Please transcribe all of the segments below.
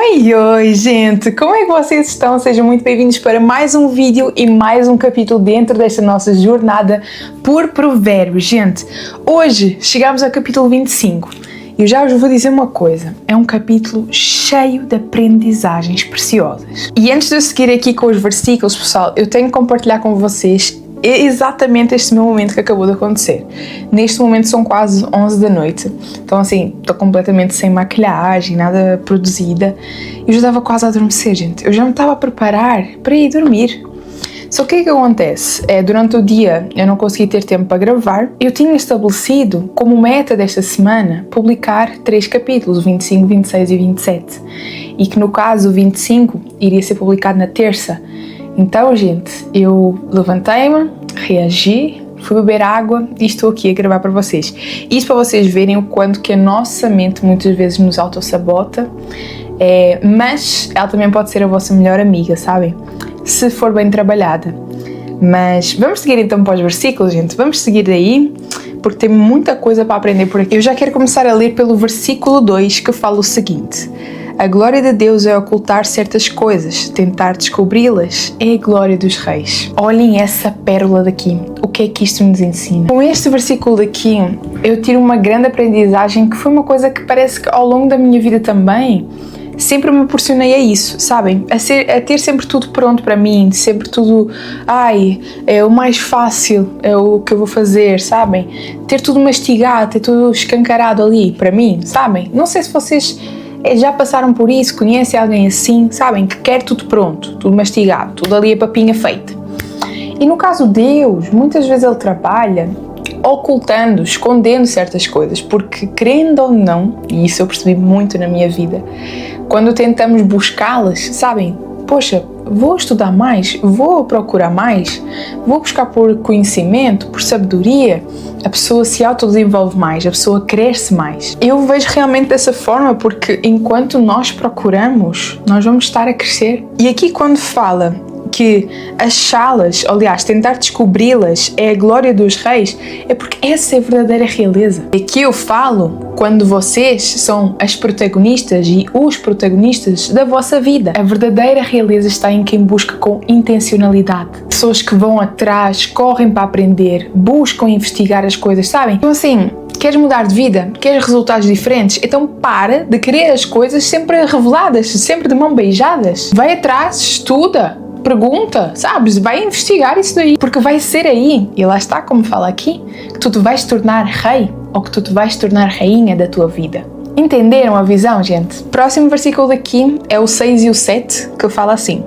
Oi, oi, gente! Como é que vocês estão? Sejam muito bem-vindos para mais um vídeo e mais um capítulo dentro desta nossa jornada por Provérbios. Gente, hoje chegamos ao capítulo 25 e eu já vos vou dizer uma coisa, é um capítulo cheio de aprendizagens preciosas. E antes de eu seguir aqui com os versículos, pessoal, eu tenho que compartilhar com vocês exatamente este meu momento que acabou de acontecer. Neste momento são quase 11 da noite, então assim, estou completamente sem maquilhagem, nada produzida. Eu já estava quase a adormecer, gente. Eu já me estava a preparar para ir dormir. Só que o que acontece? Durante o dia eu não consegui ter tempo para gravar. Eu tinha estabelecido como meta desta semana publicar 3 capítulos, 25, 26 e 27. E que no caso o 25 iria ser publicado na terça. Então, gente, eu levantei-me, reagi, fui beber água e estou aqui a gravar para vocês. Isto para vocês verem o quanto que a nossa mente muitas vezes nos autossabota, mas ela também pode ser a vossa melhor amiga, sabem? Se for bem trabalhada. Mas vamos seguir então para os versículos, gente. Vamos seguir aí, porque tem muita coisa para aprender por aqui. Eu já quero começar a ler pelo versículo 2, que fala o seguinte: a glória de Deus é ocultar certas coisas, tentar descobri-las é a glória dos reis. Olhem essa pérola daqui, o que é que isto nos ensina? Com este versículo daqui, eu tiro uma grande aprendizagem que foi uma coisa que parece que ao longo da minha vida também sempre me proporcionei a isso, sabem? A ter sempre tudo pronto para mim, sempre tudo, é o mais fácil, é o que eu vou fazer, sabem? Ter tudo mastigado, ter tudo escancarado ali para mim, sabem? Não sei se vocês já passaram por isso, conhecem alguém assim, sabem? Que quer tudo pronto, tudo mastigado, tudo ali a papinha feita. E no caso de Deus, muitas vezes Ele trabalha ocultando, escondendo certas coisas, porque querendo ou não, e isso eu percebi muito na minha vida, quando tentamos buscá-las, sabem? Poxa, vou estudar mais, vou procurar mais, vou buscar por conhecimento, por sabedoria, a pessoa se autodesenvolve mais, a pessoa cresce mais. Eu vejo realmente dessa forma porque enquanto nós procuramos, nós vamos estar a crescer. E aqui quando fala que achá-las, aliás, tentar descobri-las é a glória dos reis, é porque essa é a verdadeira realeza. Aqui eu falo quando vocês são as protagonistas e os protagonistas da vossa vida. A verdadeira realeza está em quem busca com intencionalidade. Pessoas que vão atrás, correm para aprender, buscam investigar as coisas, sabem? Então assim, queres mudar de vida? Queres resultados diferentes? Então para de querer as coisas sempre reveladas, sempre de mão beijadas. Vai atrás, estuda, pergunta, sabes? Vai investigar isso daí, porque vai ser aí, e lá está como fala aqui, que tu te vais tornar rei ou que tu te vais tornar rainha da tua vida. Entenderam a visão, gente? Próximo versículo daqui é o 6 e o 7, que fala assim: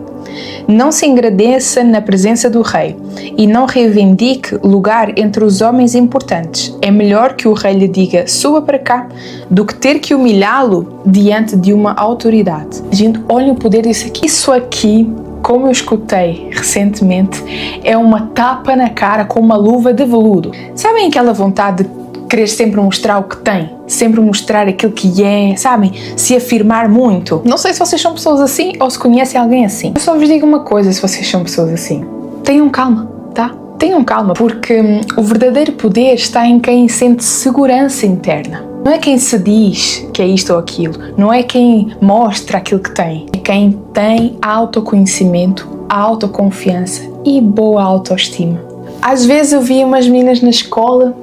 não se engrandeça na presença do rei e não reivindique lugar entre os homens importantes. É melhor que o rei lhe diga suba para cá do que ter que humilhá-lo diante de uma autoridade. Gente, olhem o poder disso aqui. Isso aqui, como eu escutei recentemente, é uma tapa na cara com uma luva de veludo. Sabem aquela vontade de querer sempre mostrar o que tem? Sempre mostrar aquilo que é, sabem? Se afirmar muito. Não sei se vocês são pessoas assim ou se conhecem alguém assim. Eu só vos digo uma coisa, se vocês são pessoas assim: tenham calma, tá? Tenham calma, porque o verdadeiro poder está em quem sente segurança interna. Não é quem se diz que é isto ou aquilo, não é quem mostra aquilo que tem, é quem tem autoconhecimento, autoconfiança e boa autoestima. Às vezes eu via umas meninas na escola,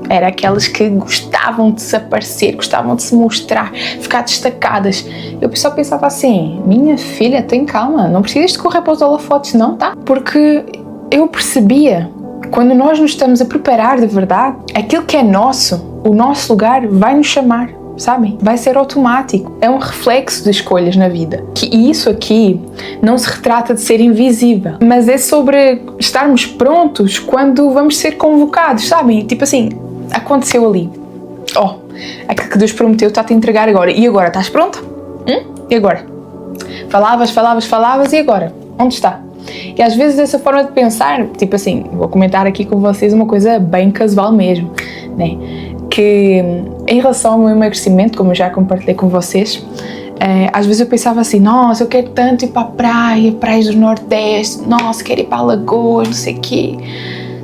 era aquelas que gostavam de se aparecer, gostavam de se mostrar, ficar destacadas. Eu só pensava assim: minha filha, tem calma, não precisas de correr para os holofotes não, tá? Porque eu percebia, quando nós nos estamos a preparar de verdade, aquilo que é nosso, o nosso lugar vai nos chamar, sabem? Vai ser automático. É um reflexo de escolhas na vida. E isso aqui não se retrata de ser invisível, mas é sobre estarmos prontos quando vamos ser convocados, sabem? Tipo assim, aconteceu ali. Aquilo que Deus prometeu está-te a entregar agora. E agora? Estás pronta? E agora? Falavas e agora? Onde está? E às vezes essa forma de pensar, tipo assim, vou comentar aqui com vocês uma coisa bem casual mesmo, né? Que em relação ao meu emagrecimento, como eu já compartilhei com vocês, às vezes eu pensava assim: nossa, eu quero tanto ir para a praia, praias do Nordeste, nossa, quero ir para Alagoas, não sei o quê.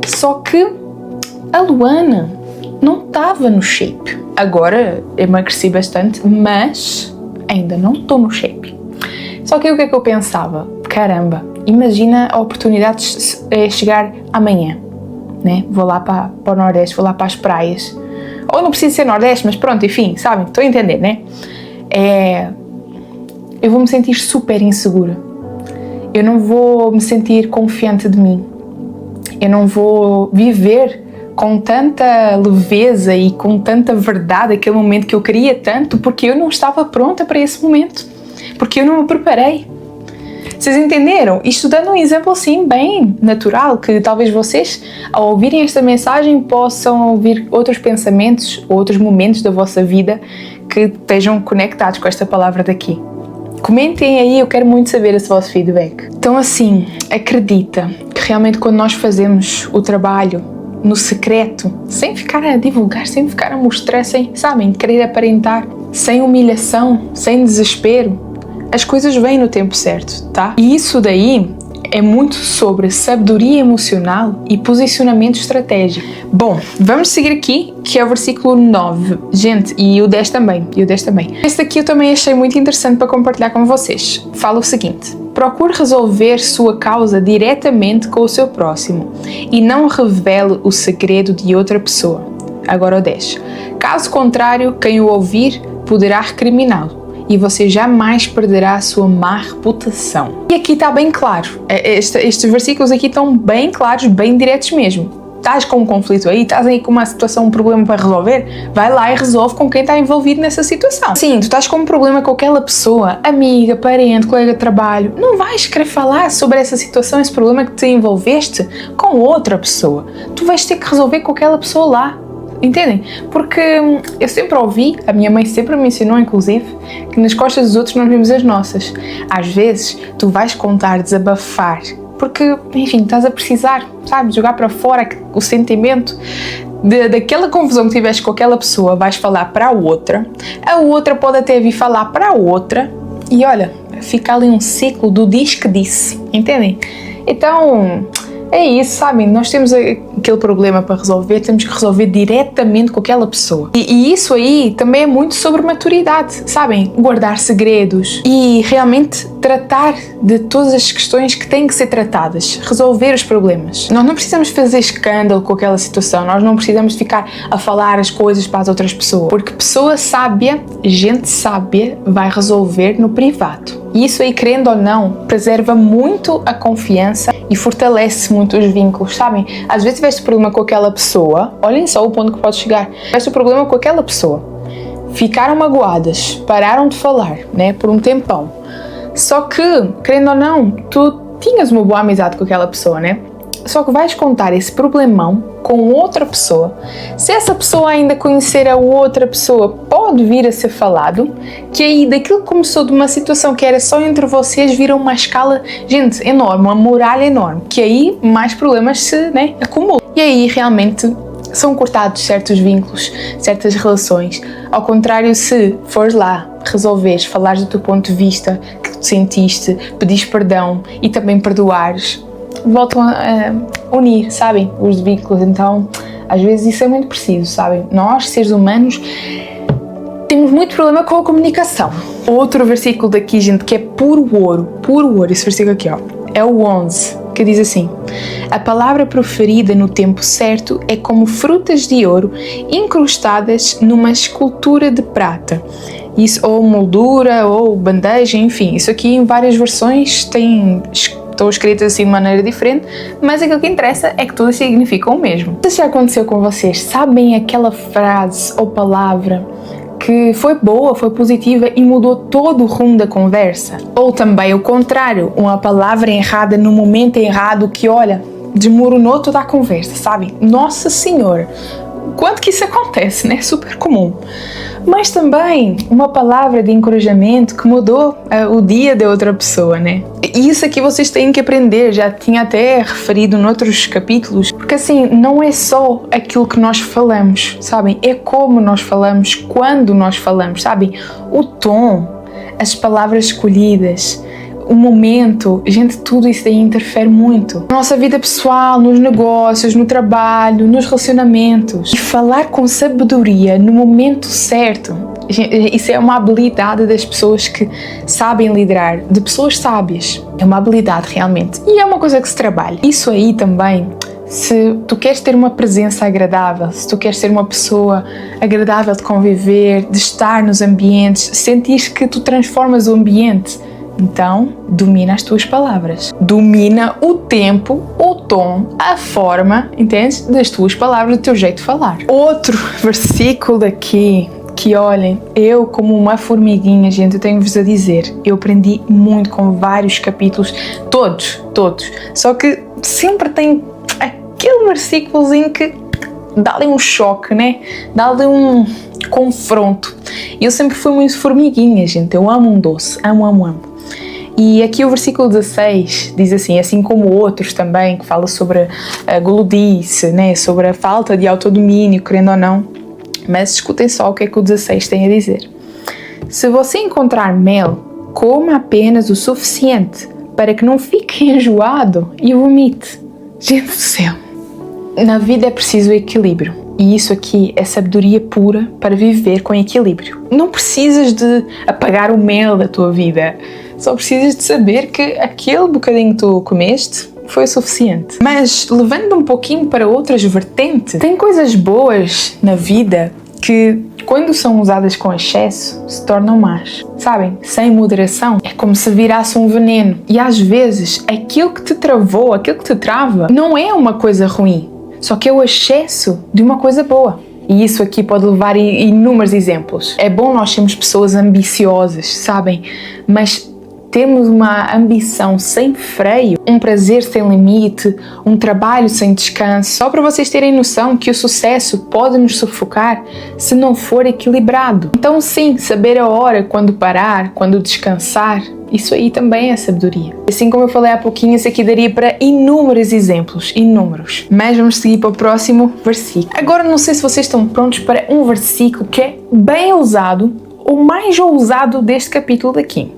Só que a Luana não estava no shape. Agora emagreci bastante, mas ainda não estou no shape. Só que o que é que eu pensava? Caramba, imagina a oportunidade de chegar amanhã, né? Vou lá para o Nordeste, vou lá para as praias. Ou não precisa ser Nordeste, mas pronto, enfim, sabem? Estou a entender, né? Eu vou me sentir super insegura. Eu não vou me sentir confiante de mim. Eu não vou viver com tanta leveza e com tanta verdade aquele momento que eu queria tanto, porque eu não estava pronta para esse momento. Porque eu não me preparei. Vocês entenderam? Isto dando um exemplo assim bem natural, que talvez vocês, ao ouvirem esta mensagem, possam ouvir outros pensamentos, outros momentos da vossa vida que estejam conectados com esta palavra daqui. Comentem aí, eu quero muito saber esse vosso feedback. Então assim, acredita que realmente quando nós fazemos o trabalho no secreto, sem ficar a divulgar, sem ficar a mostrar, sem, sabem, querer aparentar, sem humilhação, sem desespero, as coisas vêm no tempo certo, tá? E isso daí é muito sobre sabedoria emocional e posicionamento estratégico. Bom, vamos seguir aqui, que é o versículo 9. Gente, e o 10 também, Este aqui eu também achei muito interessante para compartilhar com vocês. Fala o seguinte: procure resolver sua causa diretamente com o seu próximo e não revele o segredo de outra pessoa. Agora o 10. Caso contrário, quem o ouvir poderá recriminá-lo e você jamais perderá a sua má reputação. E aqui está bem claro, estes versículos aqui estão bem claros, bem diretos mesmo. Estás com um conflito aí, estás aí com uma situação, um problema para resolver, vai lá e resolve com quem está envolvido nessa situação. Sim, tu estás com um problema com aquela pessoa, amiga, parente, colega de trabalho, não vais querer falar sobre essa situação, esse problema que te envolveste com outra pessoa. Tu vais ter que resolver com aquela pessoa lá. Entendem? Porque eu sempre ouvi, a minha mãe sempre me ensinou, inclusive, que nas costas dos outros nós vemos as nossas. Às vezes, tu vais contar, desabafar, porque, enfim, estás a precisar, sabes, jogar para fora o sentimento daquela confusão que tiveste com aquela pessoa, vais falar para a outra pode até vir falar para a outra, e olha, fica ali um ciclo do diz que disse, entendem? Então, é isso, sabem? Nós temos aquele problema para resolver, temos que resolver diretamente com aquela pessoa. E isso aí também é muito sobre maturidade, sabem? Guardar segredos e realmente tratar de todas as questões que têm que ser tratadas, resolver os problemas. Nós não precisamos fazer escândalo com aquela situação, nós não precisamos ficar a falar as coisas para as outras pessoas, porque pessoa sábia, gente sábia, vai resolver no privado. E isso aí, querendo ou não, preserva muito a confiança e fortalece muito os vínculos, sabem? Às vezes tiveste problema com aquela pessoa, olhem só o ponto que pode chegar. Tiveste problema com aquela pessoa, ficaram magoadas, pararam de falar, né, por um tempão. Só que, querendo ou não, tu tinhas uma boa amizade com aquela pessoa, né? Só que vais contar esse problemão com outra pessoa. Se essa pessoa ainda conhecer a outra pessoa, pode vir a ser falado, que aí daquilo que começou de uma situação que era só entre vocês, vira uma escala, gente, enorme, uma muralha enorme, que aí mais problemas se, né, acumulam. E aí realmente são cortados certos vínculos, certas relações. Ao contrário, se fores lá, resolveres, falares do teu ponto de vista, que tu sentiste, pedires perdão e também perdoares, voltam a unir, sabem, os vínculos. Então, às vezes isso é muito preciso, sabem? Nós, seres humanos, temos muito problema com a comunicação. Outro versículo daqui, gente, que é puro ouro, esse versículo aqui, ó, é o 11, que diz assim: a palavra proferida no tempo certo é como frutas de ouro incrustadas numa escultura de prata. Isso, ou moldura, ou bandeja, enfim, isso aqui em várias versões estão escritas assim de maneira diferente, mas aquilo que interessa é que todas significam o mesmo. Isso já aconteceu com vocês? Sabem aquela frase ou palavra que foi boa, foi positiva e mudou todo o rumo da conversa? Ou também o contrário, uma palavra errada no momento errado que, olha, desmoronou toda a conversa, sabem? Nossa Senhora! Quanto que isso acontece, né? Super comum. Mas também uma palavra de encorajamento que mudou o dia da outra pessoa, né? E isso aqui vocês têm que aprender, já tinha até referido noutros capítulos, porque assim, não é só aquilo que nós falamos, sabem? É como nós falamos, quando nós falamos, sabem? O tom, as palavras escolhidas, o momento, gente, tudo isso daí interfere muito. Na nossa vida pessoal, nos negócios, no trabalho, nos relacionamentos. E falar com sabedoria no momento certo, isso é uma habilidade das pessoas que sabem liderar, de pessoas sábias. É uma habilidade realmente. E é uma coisa que se trabalha. Isso aí também, se tu queres ter uma presença agradável, se tu queres ser uma pessoa agradável de conviver, de estar nos ambientes, sentires que tu transformas o ambiente, então domina as tuas palavras. Domina o tempo, o tom, a forma, entendes? Das tuas palavras, do teu jeito de falar. Outro versículo daqui que, olhem, eu como uma formiguinha, gente, eu tenho-vos a dizer, eu aprendi muito com vários capítulos, todos, só que sempre tem aquele versículozinho que dá-lhe um choque, né? Dá-lhe um confronto. Eu sempre fui muito formiguinha, gente, eu amo um doce, amo. E aqui o versículo 16 diz assim como outros também, que fala sobre a guludice, né? Sobre a falta de autodomínio, querendo ou não, mas escutem só o que é que o 16 tem a dizer. Se você encontrar mel, coma apenas o suficiente para que não fique enjoado e vomite. Gente do céu! Na vida é preciso equilíbrio. E isso aqui é sabedoria pura para viver com equilíbrio. Não precisas de apagar o mel da tua vida. Só precisas de saber que aquele bocadinho que tu comeste foi o suficiente. Mas, levando um pouquinho para outras vertentes, tem coisas boas na vida que, quando são usadas com excesso, se tornam más. Sabem? Sem moderação, é como se virasse um veneno. E às vezes, aquilo que te travou, aquilo que te trava, não é uma coisa ruim. Só que é o excesso de uma coisa boa. E isso aqui pode levar a inúmeros exemplos. É bom nós sermos pessoas ambiciosas, sabem? Mas temos uma ambição sem freio, um prazer sem limite, um trabalho sem descanso. Só para vocês terem noção que o sucesso pode nos sufocar se não for equilibrado. Então sim, saber a hora, quando parar, quando descansar, isso aí também é sabedoria. Assim como eu falei há pouquinho, isso aqui daria para inúmeros exemplos, inúmeros. Mas vamos seguir para o próximo versículo. Agora não sei se vocês estão prontos para um versículo que é bem ousado, o mais ousado deste capítulo daqui,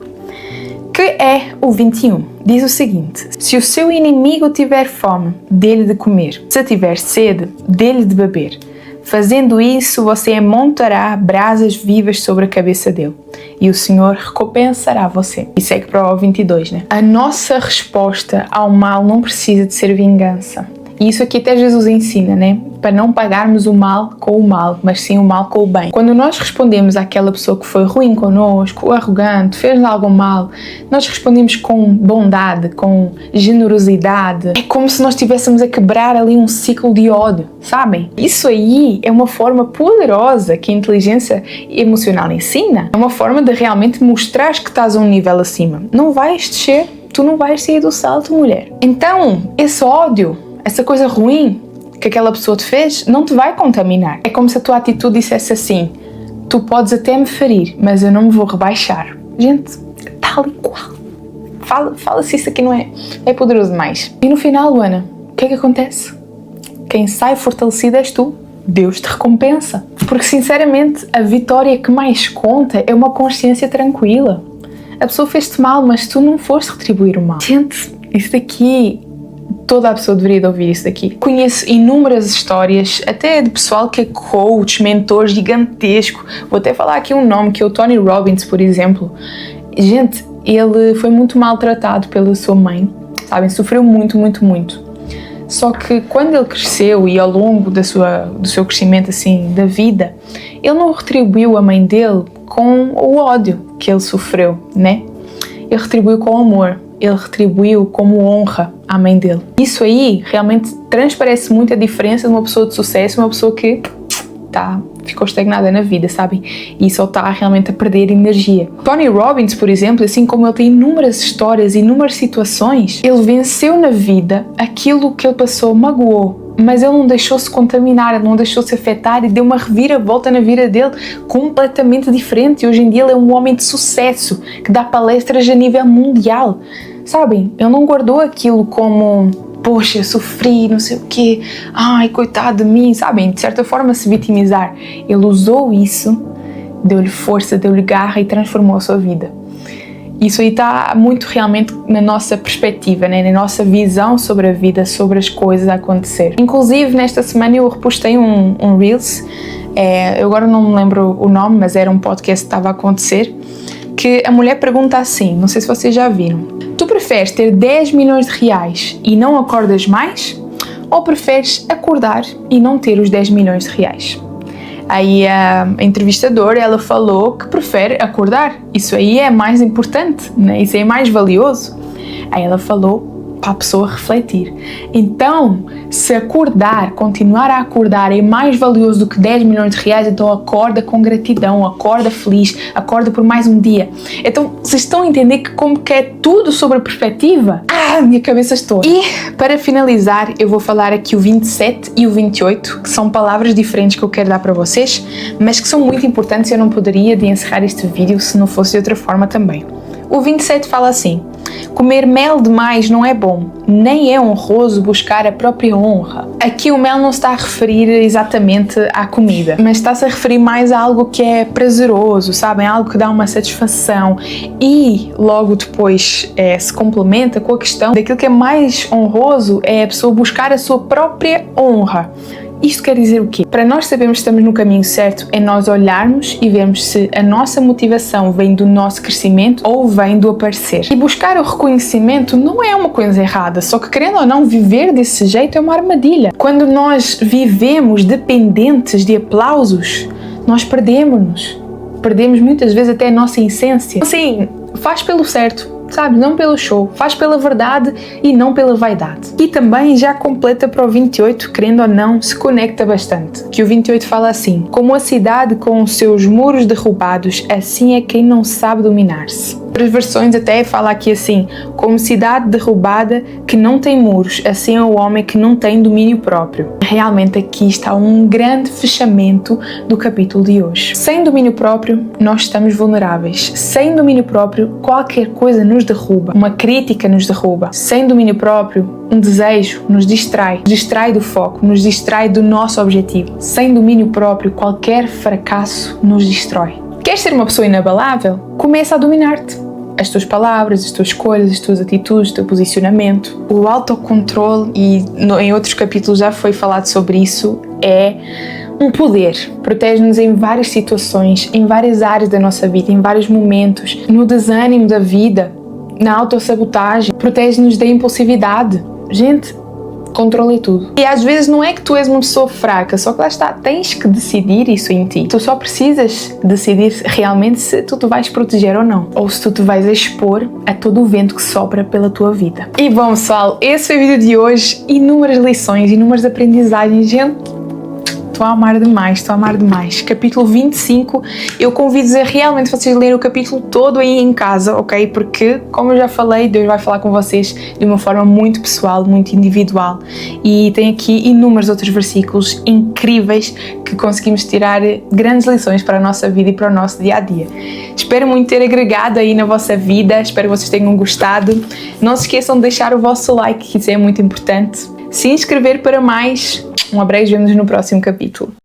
que é o 21. Diz o seguinte: se o seu inimigo tiver fome, dê-lhe de comer. Se tiver sede, dê-lhe de beber. Fazendo isso, você amontará brasas vivas sobre a cabeça dele, e o Senhor recompensará você. E segue para o 22, né? A nossa resposta ao mal não precisa de ser vingança. E isso aqui até Jesus ensina, né? Para não pagarmos o mal com o mal, mas sim o mal com o bem. Quando nós respondemos àquela pessoa que foi ruim connosco, arrogante, fez algo mal, nós respondemos com bondade, com generosidade. É como se nós estivéssemos a quebrar ali um ciclo de ódio, sabem? Isso aí é uma forma poderosa que a inteligência emocional ensina. É uma forma de realmente mostrar que estás a um nível acima. Não vais descer, tu não vais sair do salto, mulher. Então, esse ódio, essa coisa ruim que aquela pessoa te fez, não te vai contaminar. É como se a tua atitude dissesse assim: tu podes até me ferir, mas eu não me vou rebaixar. Gente, tal e qual. Fala se isso aqui não é poderoso demais. E no final, Luana, o que é que acontece? Quem sai fortalecida és tu. Deus te recompensa. Porque, sinceramente, a vitória que mais conta é uma consciência tranquila. A pessoa fez-te mal, mas tu não foste retribuir o mal. Gente, isso daqui, toda a pessoa deveria de ouvir isso daqui. Conheço inúmeras histórias, até de pessoal que é coach, mentor gigantesco. Vou até falar aqui um nome, que é o Tony Robbins, por exemplo. Gente, ele foi muito maltratado pela sua mãe, sabem? Sofreu muito. Só que quando ele cresceu e ao longo do seu crescimento assim, da vida, ele não retribuiu a mãe dele com o ódio que ele sofreu, né? Ele retribuiu com amor. Ele retribuiu como honra à mãe dele. Isso aí realmente transparece muito a diferença de uma pessoa de sucesso e uma pessoa que ficou estagnada na vida, sabem? E só está realmente a perder energia. Tony Robbins, por exemplo, assim como ele tem inúmeras histórias, inúmeras situações, ele venceu na vida aquilo que ele passou, magoou, mas ele não deixou-se contaminar, ele não deixou-se afetar e deu uma reviravolta na vida dele completamente diferente. E hoje em dia ele é um homem de sucesso, que dá palestras a nível mundial. Sabem? Ele não guardou aquilo como: poxa, eu sofri, não sei o quê, ai, coitado de mim, sabem? De certa forma se vitimizar. Ele usou isso, deu-lhe força, deu-lhe garra e transformou a sua vida. Isso aí está muito realmente na nossa perspectiva, né? Na nossa visão sobre a vida, sobre as coisas a acontecer. Inclusive, nesta semana eu repostei um Reels, eu agora não me lembro o nome, mas era um podcast que estava a acontecer, que a mulher pergunta assim, não sei se vocês já viram: tu preferes ter 10 milhões de reais e não acordas mais? Ou preferes acordar e não ter os 10 milhões de reais? Aí a entrevistadora, ela falou que prefere acordar, isso aí é mais importante, né? Isso aí é mais valioso. Aí ela falou para a pessoa refletir. Então, se acordar, continuar a acordar é mais valioso do que 10 milhões de reais, então acorda com gratidão, acorda feliz, acorda por mais um dia. Então, vocês estão a entender que como que é tudo sobre a perspectiva? Minha cabeça estoura. E, para finalizar, eu vou falar aqui o 27 e o 28, que são palavras diferentes que eu quero dar para vocês, mas que são muito importantes e eu não poderia de encerrar este vídeo se não fosse de outra forma também. O 27 fala assim: comer mel demais não é bom, nem é honroso buscar a própria honra. Aqui o mel não se está a referir exatamente à comida, mas está-se a referir mais a algo que é prazeroso, sabem? Algo que dá uma satisfação, e logo depois se complementa com a questão daquilo que é mais honroso é a pessoa buscar a sua própria honra. Isto quer dizer o quê? Para nós sabermos se estamos no caminho certo, é nós olharmos e vermos se a nossa motivação vem do nosso crescimento ou vem do aparecer. E buscar o reconhecimento não é uma coisa errada, só que, querendo ou não, viver desse jeito é uma armadilha. Quando nós vivemos dependentes de aplausos, nós perdemos-nos. Perdemos muitas vezes até a nossa essência. Assim, faz pelo certo, sabe? Não pelo show, faz pela verdade e não pela vaidade. E também já completa para o 28, querendo ou não, se conecta bastante. Que o 28 fala assim: como a cidade com os seus muros derrubados, assim é quem não sabe dominar-se. Outras versões até fala aqui assim: como cidade derrubada que não tem muros, assim é o homem que não tem domínio próprio. Realmente aqui está um grande fechamento do capítulo de hoje. Sem domínio próprio, nós estamos vulneráveis. Sem domínio próprio, qualquer coisa nos derruba. Uma crítica nos derruba. Sem domínio próprio, um desejo nos distrai do foco, nos distrai do nosso objetivo. Sem domínio próprio, qualquer fracasso nos destrói. Queres ser uma pessoa inabalável? Começa a dominar-te. As tuas palavras, as tuas escolhas, as tuas atitudes, o teu posicionamento. O autocontrole, e em outros capítulos já foi falado sobre isso, é um poder. Protege-nos em várias situações, em várias áreas da nossa vida, em vários momentos. No desânimo da vida, na autossabotagem. Protege-nos da impulsividade. Gente, controle tudo. E às vezes não é que tu és uma pessoa fraca, só que lá está, tens que decidir isso em ti. Tu só precisas decidir realmente se tu te vais proteger ou não, ou se tu te vais expor a todo o vento que sopra pela tua vida. E bom, pessoal, esse foi o vídeo de hoje. Inúmeras lições, inúmeras aprendizagens, gente. Estou a amar demais, estou a amar demais. Capítulo 25, eu convido-vos a realmente vocês lerem o capítulo todo aí em casa, ok? Porque, como eu já falei, Deus vai falar com vocês de uma forma muito pessoal, muito individual. E tem aqui inúmeros outros versículos incríveis que conseguimos tirar grandes lições para a nossa vida e para o nosso dia-a-dia. Espero muito ter agregado aí na vossa vida, espero que vocês tenham gostado. Não se esqueçam de deixar o vosso like, que isso é muito importante. Se inscrever para mais. Um abraço e vemos no próximo capítulo.